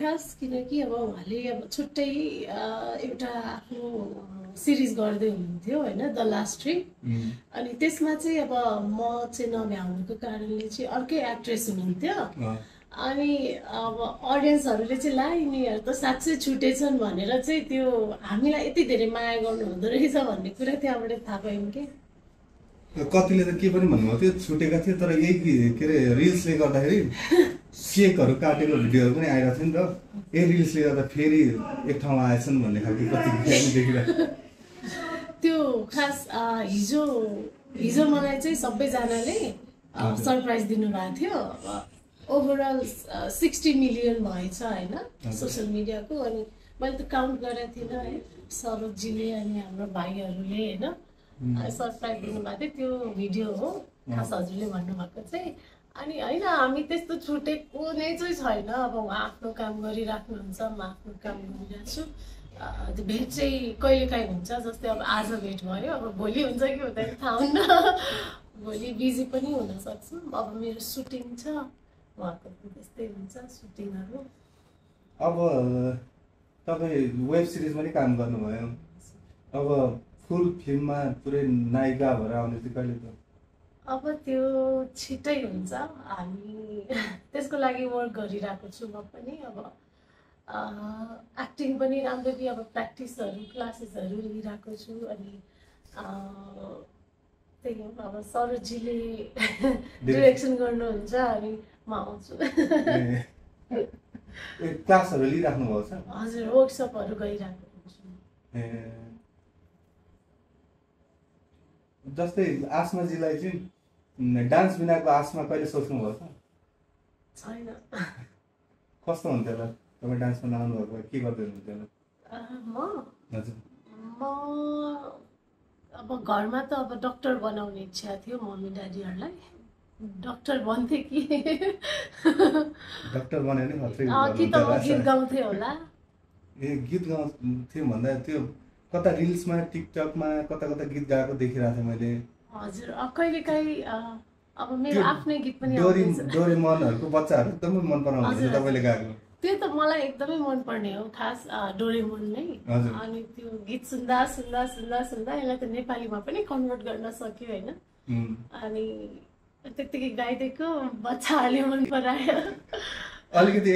खास किनकि अब उहाँले अब छुट्टै एउटा आफ्नो सिरिज गर्दै हुनुहुन्थ्यो होइन, द लास्ट ट्रिप। अनि त्यसमा चाहिँ अब म चाहिँ नभ्याउनुको कारणले चाहिँ अर्कै एक्ट्रेस हुनुहुन्थ्यो। अनि अब अडियन्सहरूले चाहिँ ला यिनीहरू त साँच्चै छुटेछन् भनेर चाहिँ त्यो हामीलाई यति धेरै माया गर्नु हुँदो रहेछ भन्ने कुरा त्यहाँबाट थाहा पायौँ कि। कतिले त के पनि भन्नुभएको थियो छुटेका थियो, तर यही के अरे रिल्सले गर्दाखेरि केकहरू काटेको भिडियोहरू पनि आइरहेको थियो नि त, यही रिल्सले गर्दा फेरि एक ठाउँमा आएछन् भन्ने खालको प्रतिक्रिया पनि देखिरहेको। त्यो खास हिजो मलाई चाहिँ सबैजनाले सरप्राइज दिनुभएको थियो। ओभरअल 60 मिलियन भएछ होइन सोसियल मिडियाको। अनि मैले त काउन्ट गरेको थिइनँ है, सरोजजीले अनि हाम्रो भाइहरूले होइन सरप्राइज दिनुभएको थियो। त्यो भिडियो हो खास हजुरले भन्नुभएको चाहिँ। अनि होइन हामी त्यस्तो छुटेको नै चाहिँ छैन। अब उहाँ आफ्नो काम गरिराख्नुहुन्छ, म आफ्नो काम गरिरहेको छु। त्यो भेट चाहिँ कहिलेकाहीँ हुन्छ, जस्तै अब आज भेट भयो, अब भोलि हुन्छ कि हुँदैन थाहा हुन्न। भोलि बिजी पनि हुनसक्छु। अब मेरो सुटिङ छ, उहाँको त्यस्तै हुन्छ सुटिङहरू। अब तपाईँ वेब सिरिजमा नि काम गर्नुभयो, अब फुल फिल्ममा पुरै नायिका भएर आउने चाहिँ कहिले त? अब त्यो छिट्टै हुन्छ। हामी त्यसको लागि वर्क गरिरहेको छु म पनि। अब एक्टिङ पनि राम्ररी अब प्र्याक्टिसहरू क्लासेसहरू लिइरहेको छु। अनि त्यही हो, अब सरोजजीले डिरेक्सन गर्नुहुन्छ अनि म आउँछु। क्लासहरू लिइराख्नु भएको छ? हजुर, वर्कसपहरू गरिरहेको हुन्छु। जस्तै आसमाजीलाई चाहिँ डान्स बिनाको आसमा कहिले सोच्नु भएको छ? छैन। कस्तो हुन्थ्यो होला तपाईँ डान्समा नआउनु भएको के गर्दै हुनुहुन्थ्यो होला? हजुर म अब घरमा त अब डक्टर बनाउने इच्छा थियो मम्मी ड्याडीहरूलाई। डक्टर भन्थे कि डक्टर बन्यो नि खत्रै कि त म गीत गाउँथेँ होला। ए गीत गाउँथ्यो भन्दा त्यो कता रिल्समा टिकटकमा कता कता गीत गाएको देखिरहेको थिएँ मैले। हजुर, कहिलेकाहीँ अब मेरो आफ्नै गीत पनि डोरेमनहरूको बच्चाहरू एकदमै मन पराउँछ तपाईँले गाएको। त्यो त मलाई एकदमै मनपर्ने हो खास डोरेमन नै। अनि त्यो गीत सुन्दा सुन्दा सुन्दा सुन्दा यसलाई त नेपालीमा पनि कन्भर्ट गर्न सक्यो होइन। अनि त्यतिकै गाइदिएको बच्चाहरूले मन परायो। अलिकति